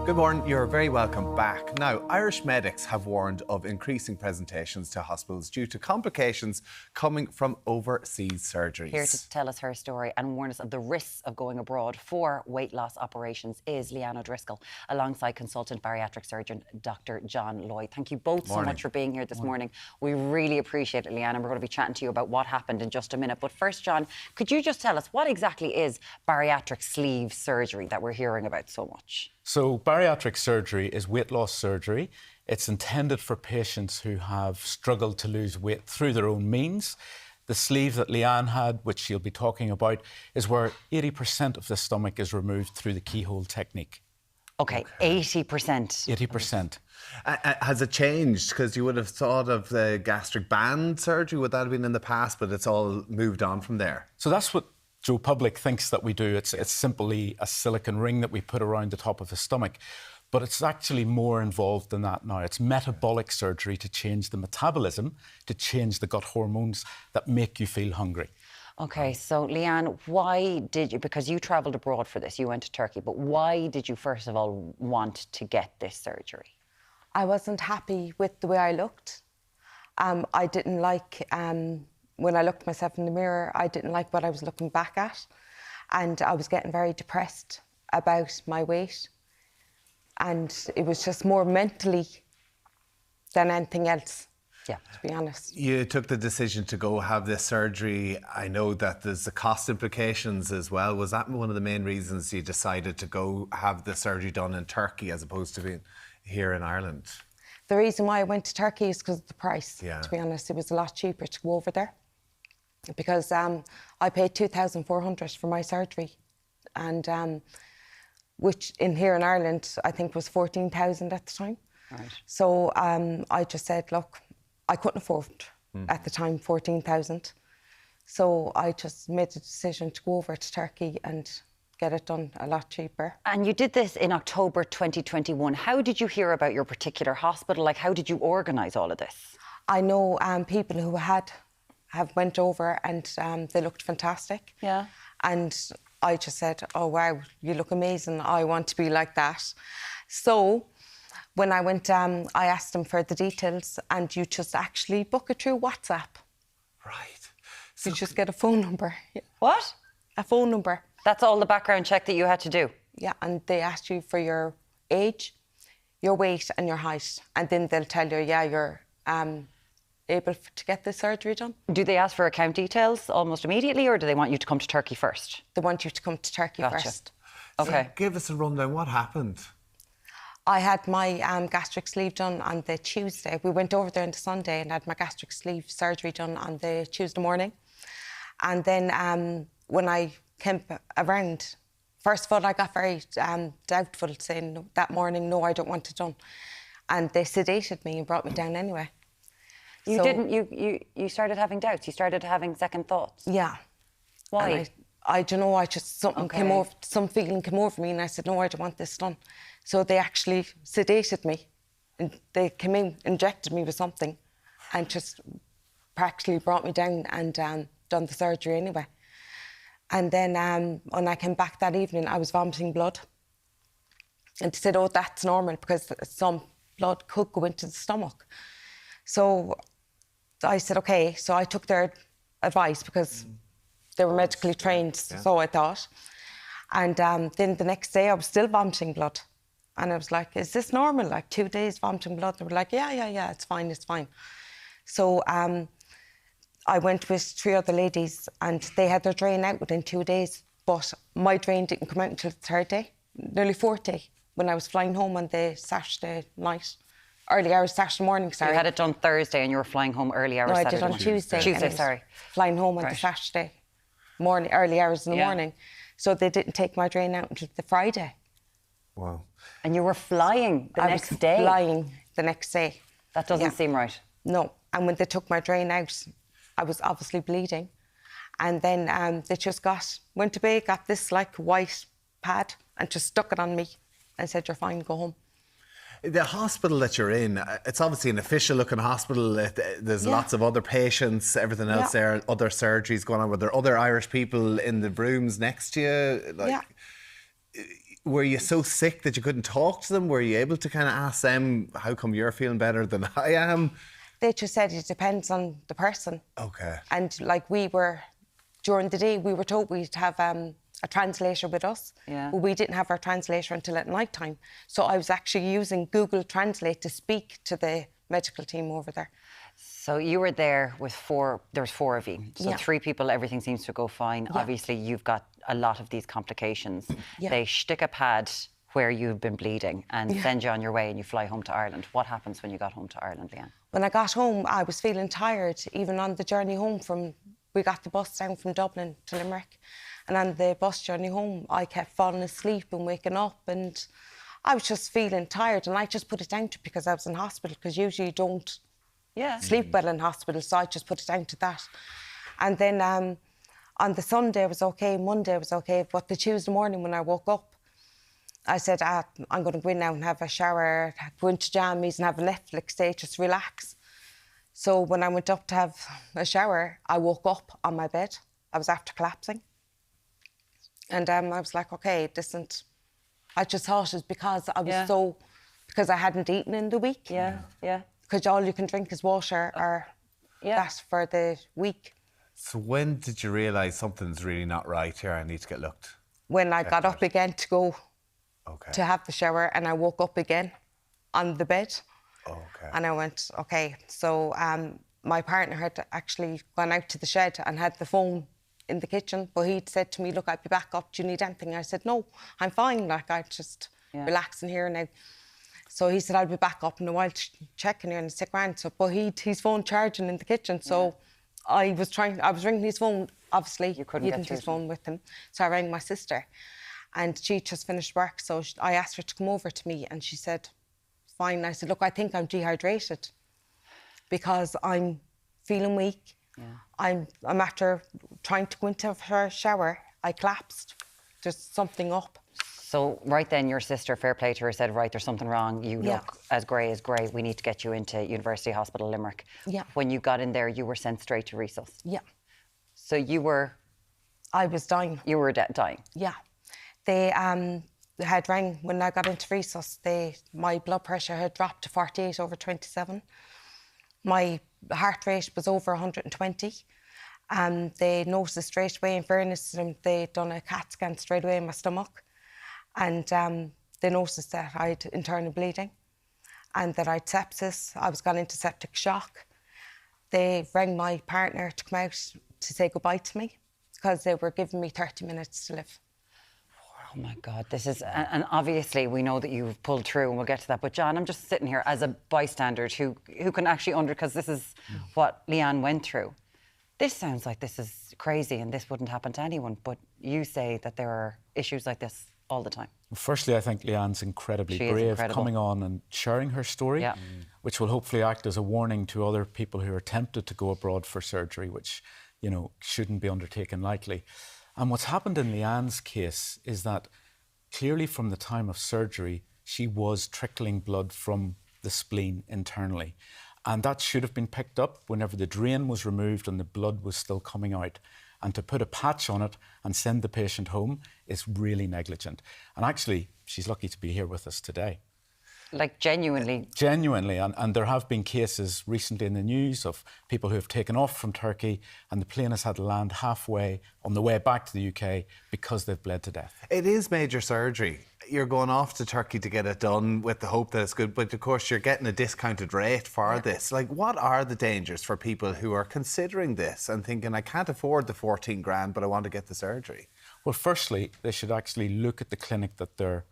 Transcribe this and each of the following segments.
Good morning, you're very welcome back. Now, Irish medics have warned of increasing presentations to hospitals due to complications coming from overseas surgeries. Here to tell us her story and warn us of the risks of going abroad for weight loss operations is Leanne O'Driscoll, alongside consultant bariatric surgeon Dr. John Lloyd. Thank you both so much for being here this morning. We really appreciate it, Leanne, and we're going to be chatting to you about what happened in just a minute. But first, John, could you just tell us what exactly is bariatric sleeve surgery that we're hearing about so much? So bariatric surgery is weight loss surgery. It's intended for patients who have struggled to lose weight through their own means. The sleeve that Leanne had, which she'll be talking about, is where 80% of the stomach is removed through the keyhole technique. Okay. 80%. 80%. Has it changed? Because you would have thought of the gastric band surgery. Would that have been in the past? But it's all moved on from there. So that's what Joe Public thinks that we do. It's simply a silicone ring that we put around the top of the stomach. But it's actually more involved than that now. It's metabolic surgery to change the metabolism, to change the gut hormones that make you feel hungry. Okay, so Leanne, why did you, because you travelled abroad for this, you went to Turkey, but why did you first of all want to get this surgery? I wasn't happy with the way I looked. I didn't like, when I looked myself in the mirror, I didn't like what I was looking back at. And I was getting very depressed about my weight. And it was just more mentally than anything else. Yeah, to be honest. You took the decision to go have this surgery. I know that there's the cost implications as well. Was that one of the main reasons you decided to go have the surgery done in Turkey as opposed to being here in Ireland? The reason why I went to Turkey is because of the price. Yeah. To be honest, it was a lot cheaper to go over there. Because I paid 2,400 for my surgery. And which here in Ireland, I think was 14,000 at the time. Right. So I just said, look, I couldn't afford at the time 14,000. So I just made the decision to go over to Turkey and get it done a lot cheaper. And you did this in October 2021. How did you hear about your particular hospital? Like, how did you organise all of this? I know people who have went over and they looked fantastic. Yeah. And I just said, oh, wow, you look amazing. I want to be like that. So when I went, I asked them for the details and you just actually book it through WhatsApp. Right. So you just get a phone number. What? A phone number. That's all the background check that you had to do? Yeah, and they asked you for your age, your weight and your height. And then they'll tell you, yeah, you're able to get the surgery done. Do they ask for account details almost immediately, or do they want you to come to Turkey first? They want you to come to Turkey first. Okay. So give us a rundown. What happened? I had my gastric sleeve done on the Tuesday. We went over there on the Sunday and had my gastric sleeve surgery done on the Tuesday morning. And then when I came around, first of all, I got very doubtful, saying that morning, no, I don't want it done. And they sedated me and brought me down anyway. You started having doubts? You started having second thoughts? Yeah. Why? I don't know, some feeling came over me and I said, no, I don't want this done. So they actually sedated me and they came in, injected me with something and just practically brought me down and done the surgery anyway. And then when I came back that evening, I was vomiting blood. And they said, oh, that's normal because some blood could go into the stomach. So I said, OK. So I took their advice because they were medically trained, so I thought. And then the next day I was still vomiting blood. And I was like, is this normal? Like 2 days vomiting blood? They were like, yeah, it's fine, it's fine. So I went with 3 other ladies and they had their drain out within 2 days. But my drain didn't come out until the 3rd day, nearly 4th day, when I was flying home on the Saturday night. Early hours, Saturday morning, sorry. You had it done Thursday and you were flying home early hours Saturday morning. No, I did on Tuesday. Tuesday, sorry. Flying home on the Saturday morning, early hours in the morning. So they didn't take my drain out until the Friday. Wow. And you were flying the next day? I was flying the next day. That doesn't seem right. No. And when they took my drain out, I was obviously bleeding. And then they just went to bed, got this like white pad and just stuck it on me and said, you're fine, go home. The hospital that you're in, it's obviously an official-looking hospital. There's lots of other patients, everything else there, other surgeries going on. Were there other Irish people in the rooms next to you? were you so sick that you couldn't talk to them? Were you able to kind of ask them, how come you're feeling better than I am? They just said it depends on the person. Okay. And like during the day, we were told we'd have a translator with us. Yeah. But we didn't have our translator until at night time. So I was actually using Google Translate to speak to the medical team over there. So you were there with there was 4 of you. So Yeah. 3 people, everything seems to go fine. Yeah. Obviously, you've got a lot of these complications. Yeah. They stick a pad where you've been bleeding and send you on your way and you fly home to Ireland. What happens when you got home to Ireland, Leanne? When I got home, I was feeling tired, even on the journey home we got the bus down from Dublin to Limerick. And on the bus journey home, I kept falling asleep and waking up, and I was just feeling tired. And I just put it down to because I was in hospital, because usually you don't sleep well in hospital. So I just put it down to that. And then on the Sunday, it was okay. Monday, it was okay. But the Tuesday morning when I woke up, I said, I'm going to go in now and have a shower, go into jammies and have a Netflix day, just relax. So when I went up to have a shower, I woke up on my bed. I was after collapsing. And I was like, okay, I just thought it was because I was because I hadn't eaten in the week. Yeah. Because all you can drink is water or that for the week. So when did you realise something's really not right here? I need to get looked. When I got up again to go to have the shower, and I woke up again on the bed. Okay. And I went, okay. So my partner had actually gone out to the shed and had the phone in the kitchen, but he'd said to me, look, I'll be back up. Do you need anything? I said, no, I'm fine. Like, I'm just relaxing here now. So he said, I'll be back up in a while, checking here in the sick round. So, but his phone charging in the kitchen. So I was ringing his phone. Obviously, you couldn't he get didn't through his phone with him. So I rang my sister, and she just finished work. So I asked her to come over to me, and she said, fine. I said, look, I think I'm dehydrated because I'm feeling weak. Yeah. I'm after trying to go into her shower. I collapsed. There's something up. So right then, your sister, fair play to her, said, right, there's something wrong. You look as grey as grey. We need to get you into University Hospital Limerick. Yeah. When you got in there, you were sent straight to resus. Yeah. So you were... I was dying. You were dying? Yeah. They had rang when I got into resus. My blood pressure had dropped to 48/27. My heart rate was over 120. They noticed straight away, in fairness to them, they'd done a CAT scan straight away in my stomach. And they noticed that I had internal bleeding and that I had sepsis. I was gone into septic shock. They rang my partner to come out to say goodbye to me because they were giving me 30 minutes to live. Oh my God, this is, and obviously we know that you've pulled through, and we'll get to that. But John, I'm just sitting here as a bystander who can actually because this is what Leanne went through. This sounds like this is crazy and this wouldn't happen to anyone, but you say that there are issues like this all the time. Firstly, I think Leanne's incredibly brave coming on and sharing her story, which will hopefully act as a warning to other people who are tempted to go abroad for surgery, which, you know, shouldn't be undertaken lightly. And what's happened in Leanne's case is that clearly from the time of surgery, she was trickling blood from the spleen internally. And that should have been picked up whenever the drain was removed and the blood was still coming out. And to put a patch on it and send the patient home is really negligent. And actually, she's lucky to be here with us today. Like genuinely? Genuinely. And there have been cases recently in the news of people who have taken off from Turkey and the plane has had to land halfway on the way back to the UK because they've bled to death. It is major surgery. You're going off to Turkey to get it done with the hope that it's good, but of course you're getting a discounted rate for this. Like, what are the dangers for people who are considering this and thinking, I can't afford the 14 grand, but I want to get the surgery? Well, firstly, they should actually look at the clinic that they're,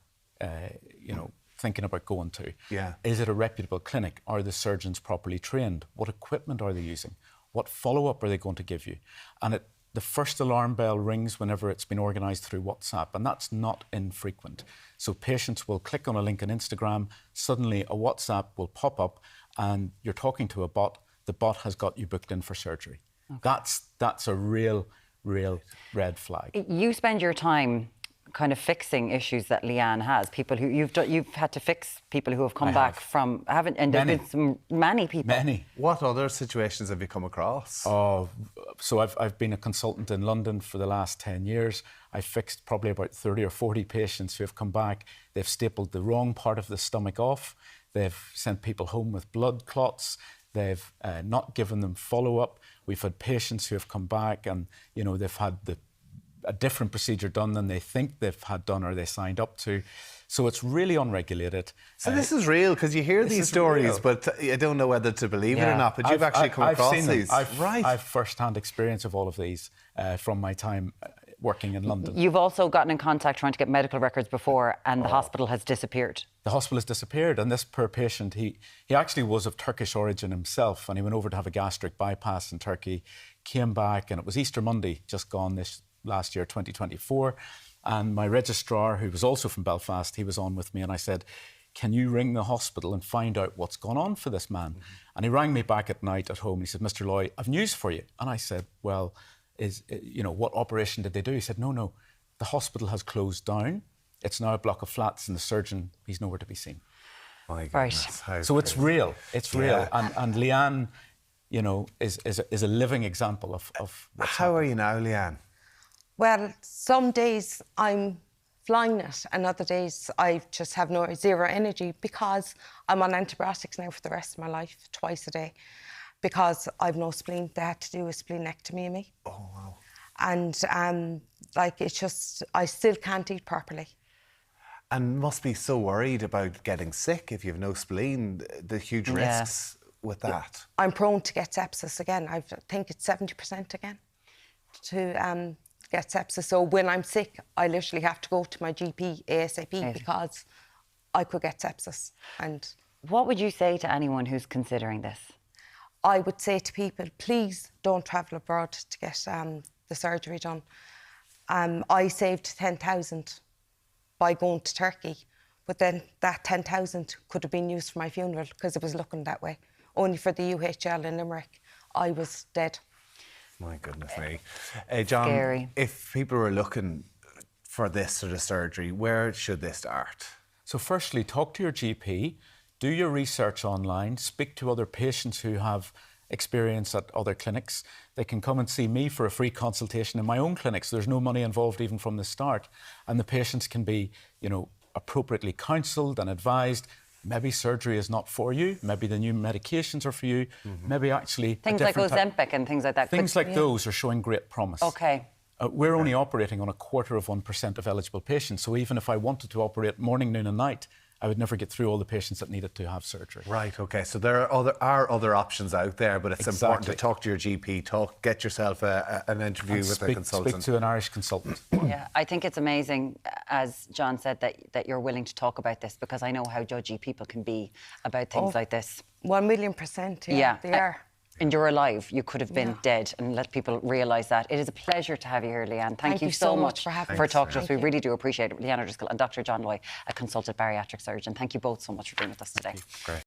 thinking about going to. Yeah. Is it a reputable clinic? Are the surgeons properly trained? What equipment are they using? What follow-up are they going to give you? And the first alarm bell rings whenever it's been organised through WhatsApp, and that's not infrequent. So patients will click on a link on Instagram, suddenly a WhatsApp will pop up and you're talking to a bot. The bot has got you booked in for surgery. Okay. That's a real red flag. You spend your time kind of fixing issues that Leanne has. People who you've had to fix people who have come back from and there's been many people. Many. What other situations have you come across? Oh, so I've been a consultant in London for the last 10 years. I fixed probably about 30 or 40 patients who have come back. They've stapled the wrong part of the stomach off. They've sent people home with blood clots. They've not given them follow-up. We've had patients who have come back and, you know, they've had a different procedure done than they think they've had done or they signed up to. So it's really unregulated. So this is real, because you hear these stories, real. but I don't know whether to believe it or not. But you've actually come across seen them. these. I've first-hand experience of all of these from my time working in London. You've also gotten in contact trying to get medical records before, and the hospital has disappeared. The hospital has disappeared, and this poor patient, he actually was of Turkish origin himself, and he went over to have a gastric bypass in Turkey, came back, and it was Easter Monday, just gone this last year, 2024, and my registrar, who was also from Belfast, he was on with me, and I said, can you ring the hospital and find out what's gone on for this man? And he rang me back at night at home, and he said, Mr. Loy, I've news for you. And I said, well, what operation did they do? He said, no, the hospital has closed down. It's now a block of flats, and the surgeon, he's nowhere to be seen. My goodness, right. So it's real. It's real. And Leanne, you know, is a living example of what's How are you now, Leanne? Well, some days I'm flying it, and other days I just have zero energy, because I'm on antibiotics now for the rest of my life, twice a day, because I've no spleen. They had to do a splenectomy of me. Oh, wow. And it's just, I still can't eat properly. And must be so worried about getting sick if you have no spleen, the huge risks with that. I'm prone to get sepsis again. I think it's 70% again to get sepsis. So when I'm sick, I literally have to go to my GP ASAP because I could get sepsis. And what would you say to anyone who's considering this? I would say to people, please don't travel abroad to get the surgery done. I saved 10,000 by going to Turkey, but then that 10,000 could have been used for my funeral, because it was looking that way. Only for the UHL in Limerick, I was dead. My goodness me. John, Scary. if people were looking for this sort of surgery, where should they start? So firstly, talk to your GP, do your research online, speak to other patients who have experience at other clinics. They can come and see me for a free consultation in my own clinic, so there's no money involved even from the start. And the patients can be, you know, appropriately counselled and advised. Maybe surgery is not for you. Maybe the new medications are for you. Maybe actually Things like Ozempic and things like that. Things like those are showing great promise. Okay. We're only operating on 1% of eligible patients. So even if I wanted to operate morning, noon and night, I would never get through all the patients that needed to have surgery. Right, okay. So there are other options out there, but it's important to talk to your GP, get yourself an interview with a consultant. Speak to an Irish consultant. Yeah, I think it's amazing, as John said, that you're willing to talk about this, because I know how judgy people can be about things like this. 1,000,000%, yeah. They are. And you're alive. You could have been dead, and let people realise that. It is a pleasure to have you here, Leanne. Thank you so much for having for talking to us. We really do appreciate it. Leanne O'Driscoll and Dr. John Loy, a consultant bariatric surgeon. Thank you both so much for being with us today. Great.